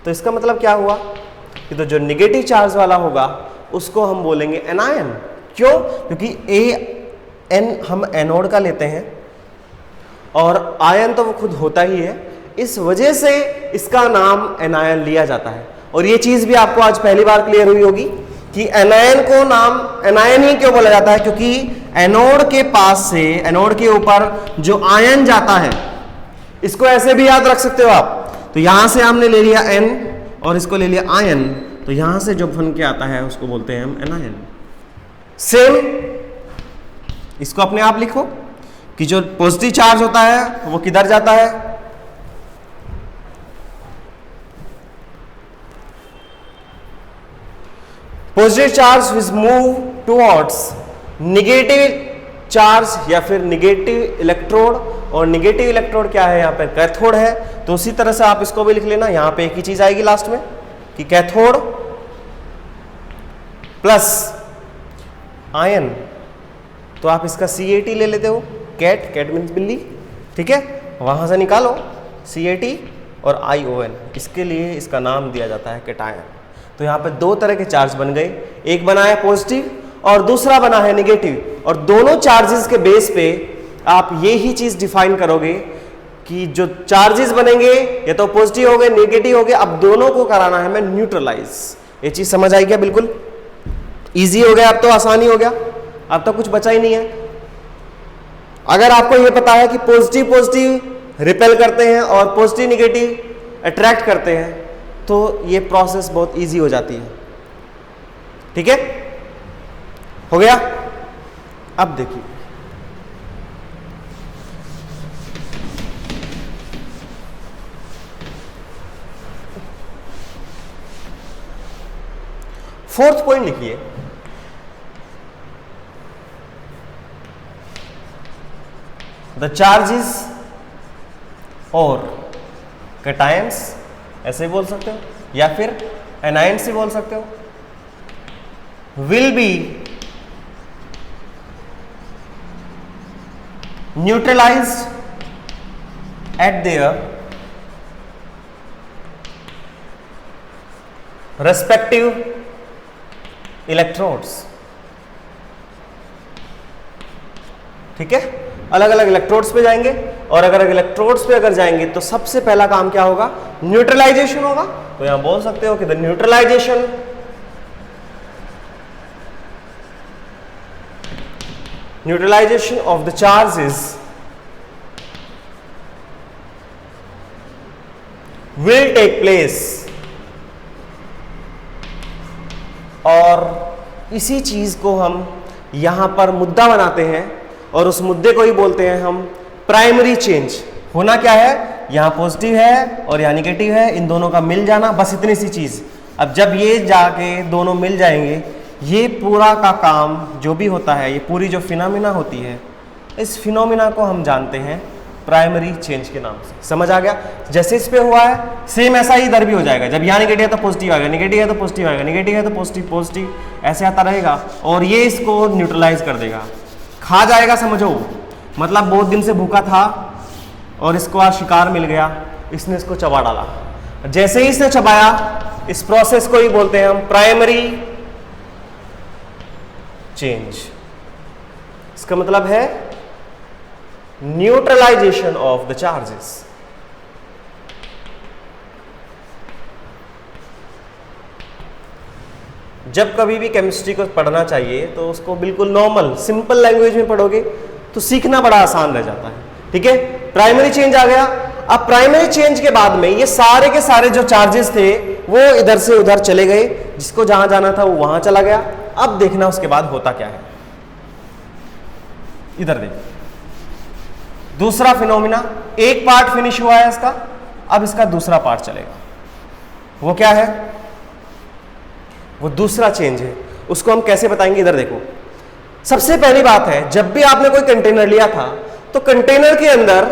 तो इसका मतलब क्या हुआ कि तो जो निगेटिव चार्ज वाला होगा उसको हम बोलेंगे एनायन। क्यों, क्योंकि एन हम एनोड का लेते हैं और आयन तो वो खुद होता ही है, इस वजह से इसका नाम एनायन लिया जाता है। और ये चीज भी आपको आज पहली बार क्लियर हुई होगी कि एनायन को नाम एनायन ही क्यों बोला जाता है, क्योंकि एनोड के पास से, एनोड के ऊपर जो आयन जाता है, इसको ऐसे भी याद रख सकते हो आप। तो यहां से हमने ले लिया एन और इसको ले लिया आयन, तो यहां से जो बन के आता है उसको बोलते हैं हम एनायन। सेम इसको अपने आप लिखो कि जो पॉजिटिव चार्ज होता है वो किधर जाता है, positive charge will move towards negative charge या फिर निगेटिव इलेक्ट्रोड, और निगेटिव इलेक्ट्रोड क्या है यहाँ पे कैथोड है। तो उसी तरह से आप इसको भी लिख लेना, यहाँ पे एक ही चीज आएगी लास्ट में कि कैथोड प्लस आयन, तो आप इसका CAT ले लेते हो, कैट मीन्स बिल्ली, ठीक है, वहां से निकालो CAT और ION, इसके लिए इसका नाम दिया जाता है कैटायन। तो यहाँ पे दो तरह के चार्ज बन गए, एक बना है पॉजिटिव और दूसरा बना है निगेटिव, और दोनों चार्जेस के बेस पे आप ये ही चीज डिफाइन करोगे कि जो चार्जेस बनेंगे या तो पॉजिटिव हो गए नेगेटिव हो गए, अब दोनों को कराना है मैं न्यूट्रलाइज। ये चीज समझ आई क्या? बिल्कुल इजी हो गया, अब तो आसानी हो गया, अब तो कुछ बचा ही नहीं है। अगर आपको ये पता है कि पॉजिटिव पॉजिटिव रिपेल करते हैं और पॉजिटिव निगेटिव अट्रैक्ट करते हैं, तो ये प्रोसेस बहुत इजी हो जाती है। ठीक है, हो गया। अब देखिए फोर्थ पॉइंट लिखिए, द चार्जेस और कैटायंस, ऐसे बोल सकते हो, या फिर एनायंस से बोल सकते हो, will be neutralised eight their respective electrodes. ठीक है, अलग अलग इलेक्ट्रोड्स पे जाएंगे, और अगर इलेक्ट्रोड्स पे अगर जाएंगे तो सबसे पहला काम क्या होगा? न्यूट्रलाइजेशन होगा। तो यहां बोल सकते हो कि the neutralisation of the charges will take place. और इसी चीज को हम यहां पर मुद्दा बनाते हैं, और उस मुद्दे को ही बोलते हैं हम प्राइमरी चेंज। होना क्या है? यहां पॉजिटिव है और यहां निगेटिव है, इन दोनों का मिल जाना, बस इतनी सी चीज। अब जब ये जाके दोनों मिल जाएंगे, ये पूरा का काम जो भी होता है, ये पूरी जो फिनोमिना होती है, इस फिनोमिना को हम जानते हैं प्राइमरी चेंज के नाम से। समझ आ गया? जैसे इस पे हुआ है, सेम ऐसा ही इधर भी हो जाएगा। जब यहाँ निगेटिव है तो पॉजिटिव आएगा, निगेटिव है तो पॉजिटिव आएगा, निगेटिव है तो पॉजिटिव पॉजिटिव, ऐसे आता रहेगा, और ये इसको न्यूट्रलाइज कर देगा, खा जाएगा। समझो, मतलब बहुत दिन से भूखा था और इसको आज शिकार मिल गया, इसने इसको चबा डाला। जैसे ही इसने चबाया, इस प्रोसेस को ही बोलते हैं हम प्राइमरी चेंज। इसका मतलब है न्यूट्रलाइजेशन ऑफ द चार्जेस। जब कभी भी केमिस्ट्री को पढ़ना चाहिए तो उसको बिल्कुल नॉर्मल सिंपल लैंग्वेज में पढ़ोगे तो सीखना बड़ा आसान रह जाता है। ठीक है, प्राइमरी चेंज आ गया। अब प्राइमरी चेंज के बाद में ये सारे के सारे जो चार्जेस थे वो इधर से उधर चले गए, जिसको जहां जाना था वो वहां चला गया। अब देखना उसके बाद होता क्या है। इधर देखिए, दूसरा फिनोमिना, एक पार्ट फिनिश हुआ है इसका, अब इसका दूसरा पार्ट चलेगा। वो क्या है? वो दूसरा चेंज है। उसको हम कैसे बताएंगे? इधर देखो, सबसे पहली बात है, जब भी आपने कोई कंटेनर लिया था तो कंटेनर के अंदर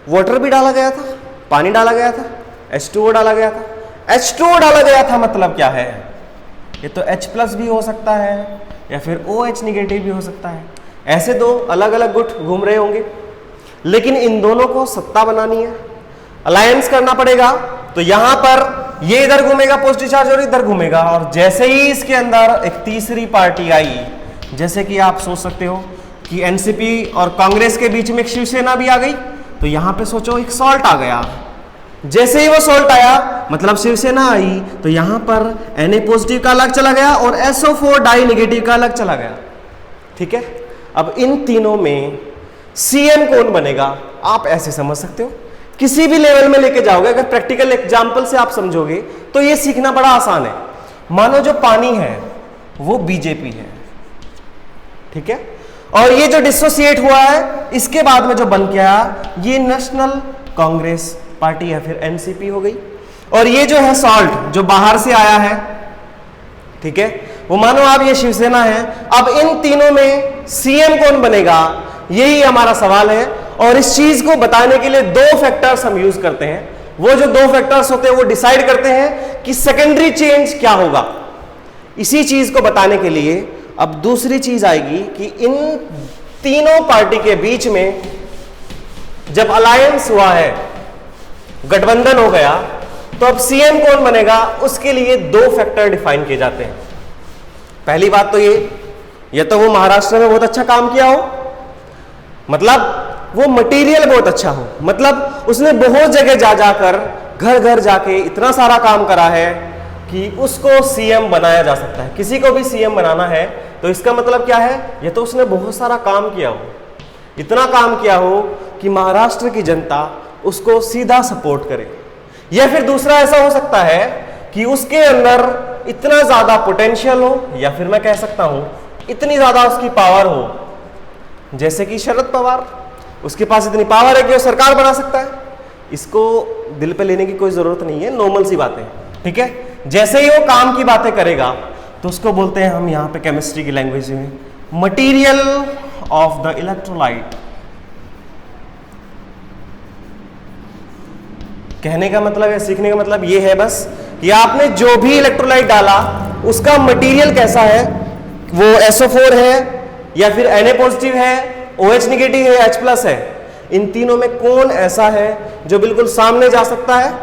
वाटर भी डाला गया था, पानी डाला गया था, H2O डाला गया था। H2O डाला गया था मतलब क्या है? ये तो H+ भी हो सकता है या फिर OH निगेटिव भी हो सकता है। ऐसे दो अलग अलग गुट घूम रहे होंगे, लेकिन इन दोनों को सत्ता बनानी है, अलायंस करना पड़ेगा। तो यहां पर ये इधर घूमेगा पॉजिटिव चार्ज और इधर घूमेगा, और जैसे ही इसके अंदर एक तीसरी पार्टी आई, जैसे कि आप सोच सकते हो कि एनसीपी और कांग्रेस के बीच में एक शिवसेना भी आ गई, तो यहां पे सोचो एक सॉल्ट आ गया। जैसे ही वो सॉल्ट आया मतलब शिवसेना आई, तो यहां पर Na पॉजिटिव का अलग चला गया और SO4 डाई नेगेटिव का अलग चला गया। ठीक है, अब इन तीनों में CN कौन बनेगा? आप ऐसे समझ सकते हो, किसी भी लेवल में लेके जाओगे, अगर प्रैक्टिकल एग्जांपल से आप समझोगे तो ये सीखना बड़ा आसान है। मानो जो पानी है वो बीजेपी है, ठीक है, और ये जो डिसोसिएट हुआ है इसके बाद में जो बन के आया ये नेशनल कांग्रेस पार्टी या फिर एनसीपी हो गई। और ये जो है सॉल्ट जो बाहर से आया है, ठीक है, वो मानो आप ये शिवसेना है। अब इन तीनों में सीएम कौन बनेगा, यही हमारा सवाल है। और इस चीज को बताने के लिए दो फैक्टर्स हम यूज करते हैं। वो जो दो फैक्टर्स होते हैं वो डिसाइड करते हैं कि सेकेंडरी चेंज क्या होगा। इसी चीज को बताने के लिए अब दूसरी चीज आएगी कि इन तीनों पार्टी के बीच में जब अलायंस हुआ है, गठबंधन हो गया, तो अब सीएम कौन बनेगा उसके लिए दो फैक्टर डिफाइन किए जाते हैं। पहली बात तो ये तो वो महाराष्ट्र में बहुत अच्छा काम किया हो, मतलब वो मटेरियल बहुत अच्छा हो, मतलब उसने बहुत जगह जा जाकर घर घर जाके इतना सारा काम करा है कि उसको सीएम बनाया जा सकता है। किसी को भी सीएम बनाना है तो इसका मतलब क्या है, ये तो उसने बहुत सारा काम किया हो, इतना काम किया हो कि महाराष्ट्र की जनता उसको सीधा सपोर्ट करे। या फिर दूसरा ऐसा हो सकता है कि उसके अंदर इतना ज्यादा पोटेंशियल हो, या फिर मैं कह सकता हूं इतनी ज्यादा उसकी पावर हो, जैसे कि शरद पवार, उसके पास इतनी पावर है कि वो सरकार बना सकता है। इसको दिल पे लेने की कोई जरूरत नहीं है, नॉर्मल सी बातें, ठीक है। जैसे ही वो काम की बातें करेगा तो उसको बोलते हैं हम यहां पे केमिस्ट्री की लैंग्वेज में मटेरियल ऑफ द इलेक्ट्रोलाइट। कहने का मतलब है, सीखने का मतलब ये है बस कि आपने जो भी इलेक्ट्रोलाइट डाला उसका मटेरियल कैसा है, वो SO4 है या फिर Na पॉजिटिव है, OH निगेटिव है, H प्लस है, इन तीनों में कौन ऐसा है जो बिल्कुल सामने जा सकता है,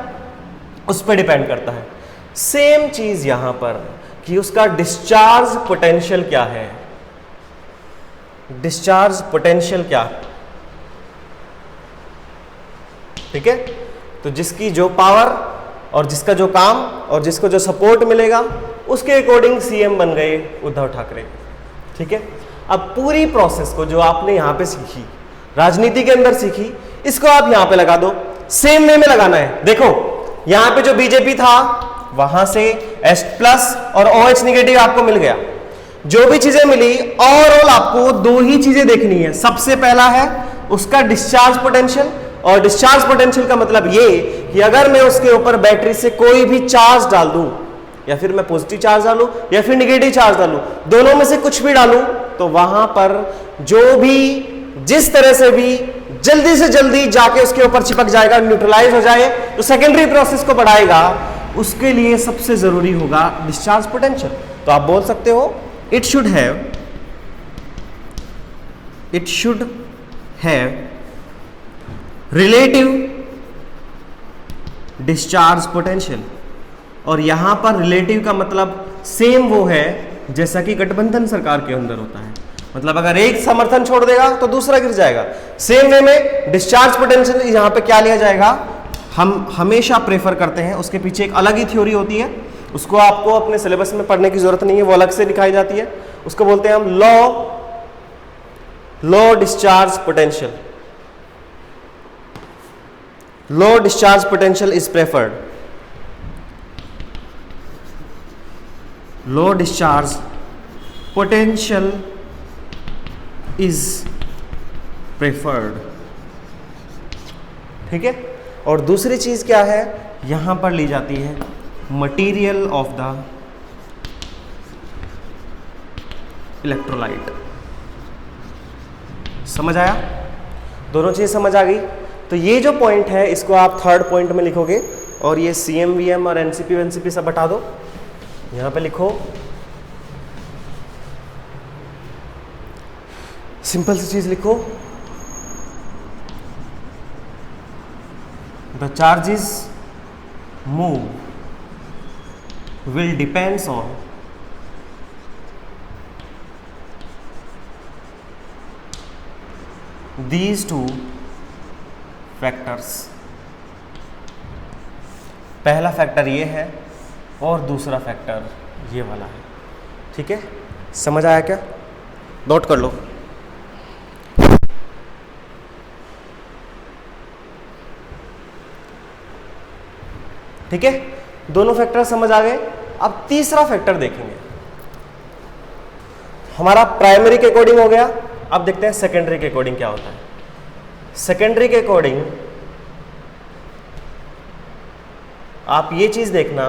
उस पर डिपेंड करता है। सेम चीज यहां पर कि उसका डिस्चार्ज पोटेंशियल क्या है, डिस्चार्ज पोटेंशियल क्या, ठीक है। तो जिसकी जो पावर और जिसका जो काम और जिसको जो सपोर्ट मिलेगा उसके अकॉर्डिंग सीएम बन गए उद्धव ठाकरे, ठीक है। अब पूरी प्रोसेस को जो आपने यहां पे सीखी, राजनीति के अंदर सीखी, इसको आप यहां पे लगा दो, सेम वे में लगाना है। देखो यहां पे जो बीजेपी था वहां से H प्लस और OH निगेटिव आपको मिल गया। जो भी चीजें मिली ओवरऑल आपको दो ही चीजें देखनी है। सबसे पहला है उसका डिस्चार्ज पोटेंशियल, और डिस्चार्ज पोटेंशियल का मतलब ये कि अगर मैं उसके ऊपर बैटरी से कोई भी चार्ज डाल दूं, या फिर मैं पॉजिटिव चार्ज डालूं या फिर निगेटिव चार्ज डालूं, दोनों में से कुछ भी डालूं, तो वहां पर जो भी जिस तरह से भी जल्दी से जल्दी जाके उसके ऊपर चिपक जाएगा, न्यूट्रलाइज हो जाए, तो सेकेंडरी प्रोसेस को बढ़ाएगा, उसके लिए सबसे जरूरी होगा डिस्चार्ज पोटेंशियल। तो आप बोल सकते हो it should have relative discharge potential. और यहां पर रिलेटिव का मतलब सेम वो है जैसा कि गठबंधन सरकार के अंदर होता है, मतलब अगर एक समर्थन छोड़ देगा तो दूसरा गिर जाएगा। सेम वे में डिस्चार्ज पोटेंशियल यहां पे क्या लिया जाएगा, हम हमेशा प्रेफर करते हैं, उसके पीछे एक अलग ही थ्योरी होती है, उसको आपको अपने सिलेबस में पढ़ने की जरूरत नहीं है, वो अलग से दिखाई जाती है। उसको बोलते हैं हम law discharge potential. Law discharge potential is preferred. Law discharge potential is preferred, ठीक है। और दूसरी चीज क्या है, यहां पर ली जाती है मटेरियल ऑफ द इलेक्ट्रोलाइट। समझ आया? दोनों चीज समझ आ गई? तो ये जो पॉइंट है इसको आप थर्ड पॉइंट में लिखोगे, और ये CM VM और NCP WNCP सब हटा दो, यहां पे लिखो सिंपल सी चीज लिखो, the charges move will depends on these two factors। पहला फैक्टर ये है और दूसरा फैक्टर ये वाला है, ठीक है। समझ आया क्या? नोट कर लो। ठीक है, दोनों फैक्टर समझ आ गए। अब तीसरा फैक्टर देखेंगे। हमारा प्राइमरी के अकॉर्डिंग हो गया, अब देखते हैं सेकेंडरी के अकॉर्डिंग क्या होता है। सेकेंडरी के अकॉर्डिंग आप ये चीज देखना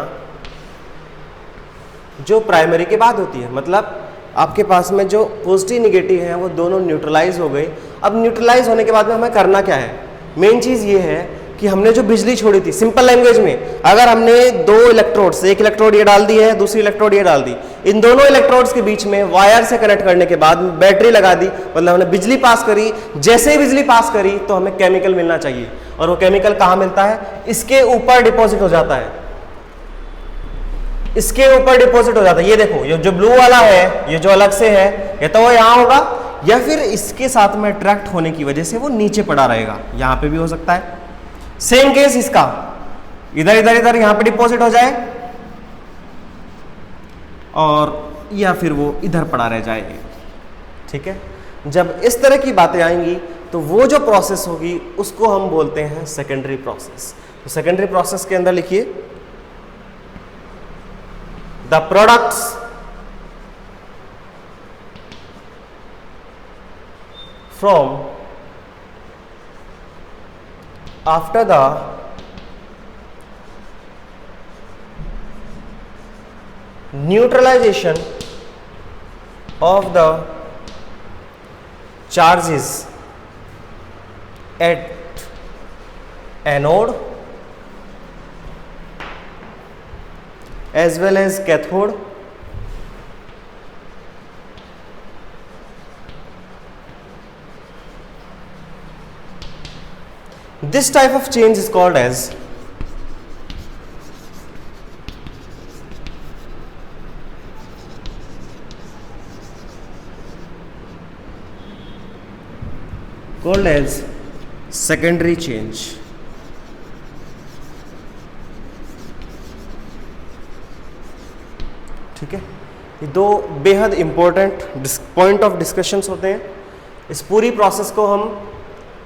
जो प्राइमरी के बाद होती है, मतलब आपके पास में जो पॉजिटिव निगेटिव है वो दोनों न्यूट्रलाइज हो गए, अब न्यूट्रलाइज होने के बाद में हमें करना क्या है? मेन चीज ये है कि हमने जो बिजली छोड़ी थी, सिंपल लैंग्वेज में अगर हमने दो इलेक्ट्रोड्स, एक इलेक्ट्रोड ये डाल दी है, दूसरी इलेक्ट्रोड ये डाल दी, इन दोनों इलेक्ट्रोड्स के बीच में वायर से कनेक्ट करने के बाद बैटरी लगा दी, मतलब हमने बिजली पास करी। जैसे ही बिजली पास करी तो हमें केमिकल मिलना चाहिए, और वो केमिकल कहाँ मिलता है? इसके ऊपर डिपॉजिट हो जाता है, इसके ऊपर डिपॉजिट हो जाता है। ये देखो, ये जो ब्लू वाला है, ये जो अलग से है, या तो वो यहां होगा या फिर इसके साथ में अट्रैक्ट होने की वजह से वो नीचे पड़ा रहेगा, यहां पे भी हो सकता है। सेम केस इसका, इधर इधर इधर यहां पे डिपॉजिट हो जाए और या फिर वो इधर पड़ा रह जाएगी। ठीक है, जब इस तरह की बातें आएंगी तो वो जो प्रोसेस होगी उसको हम बोलते हैं सेकेंडरी प्रोसेस। तो सेकेंडरी प्रोसेस के अंदर लिखिए the products from after the neutralization of the charges at anode as well as cathode, this type of change is called as secondary change। ठीक है, ये दो बेहद इंपॉर्टेंट पॉइंट ऑफ डिस्कशंस होते हैं। इस पूरी प्रोसेस को हम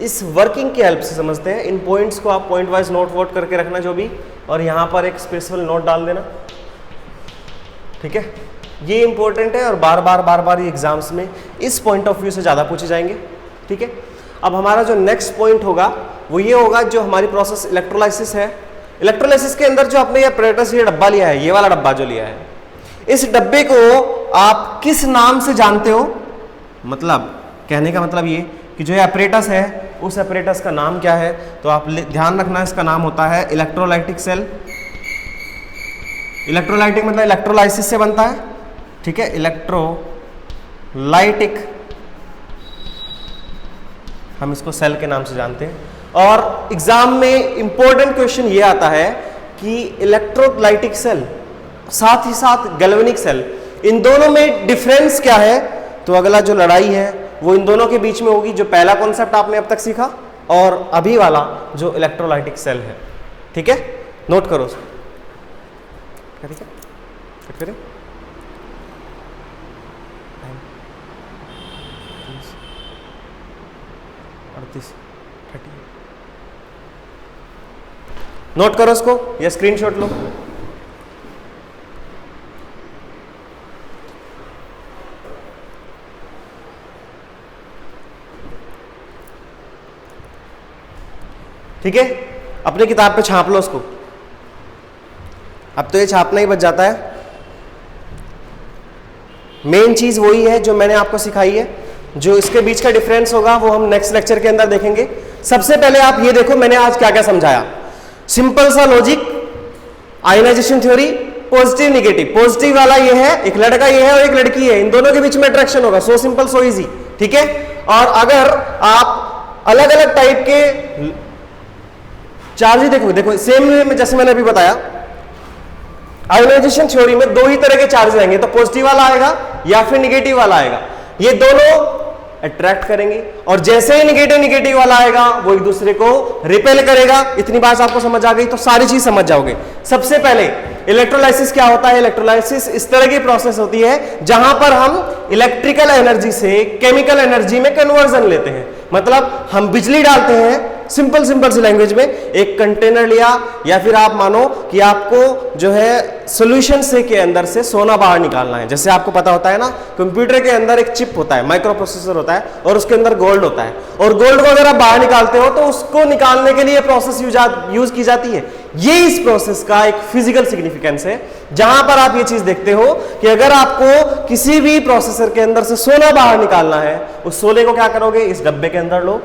इस वर्किंग की हेल्प से समझते हैं। इन पॉइंट्स को आप पॉइंट वाइज नोट वोट करके रखना जो भी, और यहाँ पर एक स्पेशल नोट डाल देना। ठीक है, ये इंपॉर्टेंट है और बार बार ये एग्जाम्स में इस पॉइंट ऑफ व्यू से ज़्यादा पूछे जाएंगे। ठीक है, अब हमारा जो नेक्स्ट पॉइंट होगा वो ये होगा, जो हमारी प्रोसेस इलेक्ट्रोलाइसिस है। इलेक्ट्रोलाइसिस के अंदर जो आपने ये apparatus ये डब्बा लिया है, ये वाला डब्बा जो लिया है, इस डब्बे को आप किस नाम से जानते हो? मतलब कहने का मतलब ये कि जो ये apparatus है, उस apparatus का नाम क्या है? तो आप ध्यान रखना, इसका नाम होता है इलेक्ट्रोलाइटिक सेल। इलेक्ट्रोलाइटिक मतलब इलेक्ट्रोलाइसिस से बनता है। ठीक है, इलेक्ट्रोलाइटिक हम इसको सेल के नाम से जानते हैं। और एग्जाम में इंपॉर्टेंट क्वेश्चन ये आता है कि इलेक्ट्रोलाइटिक सेल साथ ही साथ गैल्वेनिक सेल, इन दोनों में डिफरेंस क्या है? तो अगला जो लड़ाई है वो इन दोनों के बीच में होगी, जो पहला कॉन्सेप्ट आपने अब तक सीखा और अभी वाला जो इलेक्ट्रोलाइटिक सेल है। ठीक है, नोट करो उसको। ठीक है, कट करें। 38 30 नोट करो उसको या स्क्रीनशॉट लो। ठीक है, अपनी किताब पे छाप लो उसको। अब तो ये छापना ही बच जाता है। मेन चीज वही है जो मैंने आपको सिखाई है। जो इसके बीच का डिफरेंस होगा वो हम नेक्स्ट लेक्चर के अंदर देखेंगे। सबसे पहले आप ये देखो मैंने आज क्या क्या समझाया। सिंपल सा logic, ionisation theory, positive negative. Positive वाला ये है, एक लड़का ये है और एक लड़की है, इन दोनों के बीच में अट्रैक्शन होगा। So simple so easy. ठीक है, और अगर आप अलग अलग टाइप के चार्ज देखो, देखो सेम में जैसे मैंने अभी बताया, आयनाइजेशन थ्योरी में दो ही तरह के चार्ज आएंगे, तो पॉजिटिव वाला आएगा या फिर निगेटिव वाला आएगा। ये दोनों अट्रैक्ट करेंगे और जैसे ही निगेटिव वाला आएगा वो एक दूसरे को रिपेल करेगा। इतनी बात आपको समझ आ गई तो सारी चीज समझ जाओगे। सबसे पहले इलेक्ट्रोलाइसिस क्या होता है? इलेक्ट्रोलाइसिस इस तरह की प्रोसेस होती है जहां पर हम इलेक्ट्रिकल एनर्जी से केमिकल एनर्जी में कन्वर्जन लेते हैं। मतलब हम बिजली डालते हैं, सिंपल सी लैंग्वेज में एक कंटेनर लिया, या फिर आप मानो कि आपको जो है सॉल्यूशन से के अंदर से सोना बाहर निकालना है। जैसे आपको पता होता है ना, कंप्यूटर के अंदर एक चिप होता है, माइक्रो प्रोसेसर होता है और उसके अंदर गोल्ड होता है, और गोल्ड को अगर आप बाहर निकालते हो तो उसको निकालने के लिए प्रोसेस यूज की जाती है। ये इस प्रोसेस का एक फिजिकल सिग्निफिकेंस है, जहां पर आप ये चीज देखते हो कि अगर आपको किसी भी प्रोसेसर के अंदर से सोना बाहर निकालना है, उस सोने को क्या करोगे, इस डब्बे के अंदर लो,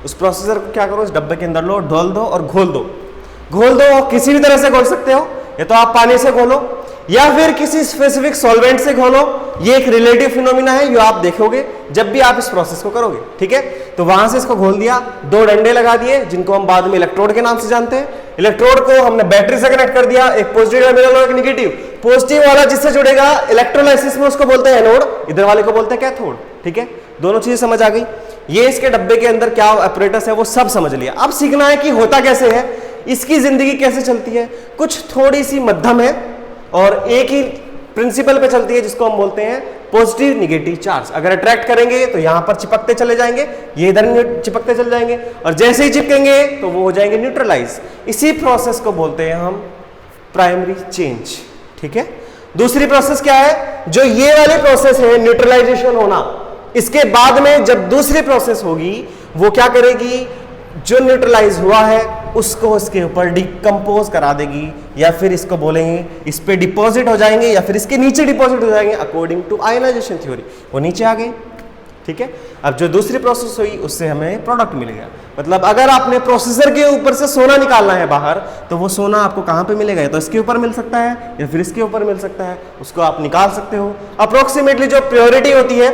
उस प्रोसेसर को क्या करो, इस डब्बे के अंदर लो, ढोल दो और घोल दो। घोल दो, किसी भी तरह से घोल सकते हो, या तो आप पानी से घोलो या फिर किसी स्पेसिफिक सॉल्वेंट से घोलो। ये एक रिलेटिव फिनोमिना है, जो आप देखोगे जब भी आप इस प्रोसेस को करोगे, ठीक है। तो वहां से इसको घोल दिया, दो डंडे लगा दिए जिनको हम बाद में इलेक्ट्रोड के नाम से जानते हैं। इलेक्ट्रोड को हमने बैटरी से कनेक्ट कर दिया, एक पॉजिटिव टर्मिनल और एक नेगेटिव। पॉजिटिव वाला जिससे जुड़ेगा इलेक्ट्रोलाइसिस में उसको बोलते हैं एनोड, इधर वाले को बोलते हैं कैथोड, ठीक है। दोनों चीजें समझ आ गई। ये इसके डब्बे के अंदर क्या ऑपरेटर्स है वो सब समझ लिया। अब सीखना है कि होता कैसे है, इसकी जिंदगी कैसे चलती है। कुछ थोड़ी सी मध्यम है और एक ही प्रिंसिपल पे चलती है, जिसको हम बोलते हैं पॉजिटिव निगेटिव चार्ज। अगर अट्रैक्ट करेंगे तो यहां पर चिपकते चले जाएंगे, ये इधर चिपकते चले जाएंगे, और जैसे ही चिपकेंगे तो वो हो जाएंगे न्यूट्रलाइज। इसी प्रोसेस को बोलते हैं हम प्राइमरी चेंज, ठीक है। दूसरी प्रोसेस क्या है, जो ये वाली प्रोसेस है न्यूट्रलाइजेशन होना, इसके बाद में जब दूसरी प्रोसेस होगी वो क्या करेगी, जो न्यूट्रलाइज हुआ है उसको इसके ऊपर डिकम्पोज करा देगी, या फिर इसको बोलेंगे इस पे डिपॉजिट हो जाएंगे, या फिर इसके नीचे डिपॉजिट हो जाएंगे अकॉर्डिंग टू आयनाइजेशन थ्योरी, वो नीचे आ गए, ठीक है। अब जो दूसरी प्रोसेस हुई उससे हमें प्रोडक्ट मिलेगा। मतलब अगर आपने प्रोसेसर के ऊपर से सोना निकालना है बाहर, तो वो सोना आपको कहां पे मिलेगा, या तो इसके ऊपर मिल सकता है या फिर इसके ऊपर मिल सकता है, उसको आप निकाल सकते हो। अप्रोक्सीमेटली जो प्योरिटी होती है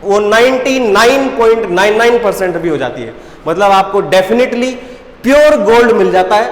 वो 99.99% भी हो जाती है। मतलब आपको डेफिनेटली प्योर गोल्ड मिल जाता है।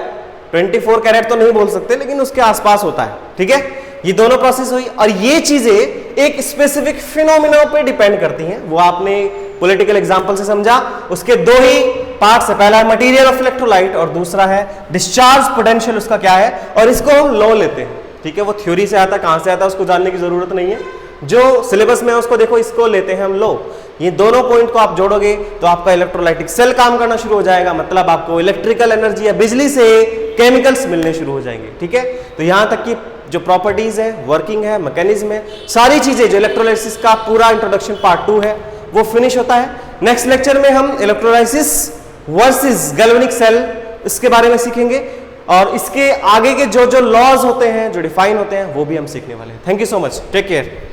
24 कैरेट तो नहीं बोल सकते, लेकिन उसके आसपास होता है, ठीक है। ये दोनों प्रोसेस हुई, और ये चीजें एक स्पेसिफिक फिनोमिना पे डिपेंड करती हैं। वो आपने पॉलिटिकल एग्जांपल से समझा। उसके दो ही पार्ट्स है, पहला है मटेरियल ऑफ इलेक्ट्रोलाइट और दूसरा है डिस्चार्ज पोटेंशियल, उसका क्या है, और इसको हम लॉ लेते हैं, ठीक है। वो थ्योरी से आता है, कहां से आता है उसको जानने की जरूरत नहीं है, जो सिलेबस में है उसको देखो, इसको लेते हैं हम लॉ। ये दोनों पॉइंट को आप जोड़ोगे तो आपका इलेक्ट्रोलाइटिक सेल काम करना शुरू हो जाएगा। मतलब आपको इलेक्ट्रिकल एनर्जी या बिजली से केमिकल्स मिलने शुरू हो जाएंगे, ठीक है। तो यहां तक कि जो प्रॉपर्टीज है, वर्किंग है, मैकेनिज्म है, सारी चीजें जो इलेक्ट्रोलाइसिस का पूरा इंट्रोडक्शन पार्ट 2 है वो फिनिश होता है। नेक्स्ट लेक्चर में हम इलेक्ट्रोलाइसिस वर्सेस गैल्वेनिक सेल इसके बारे में सीखेंगे, और इसके आगे के जो लॉज होते हैं, जो डिफाइन होते हैं, वो भी हम सीखने वाले हैं। Thank you so much, take care.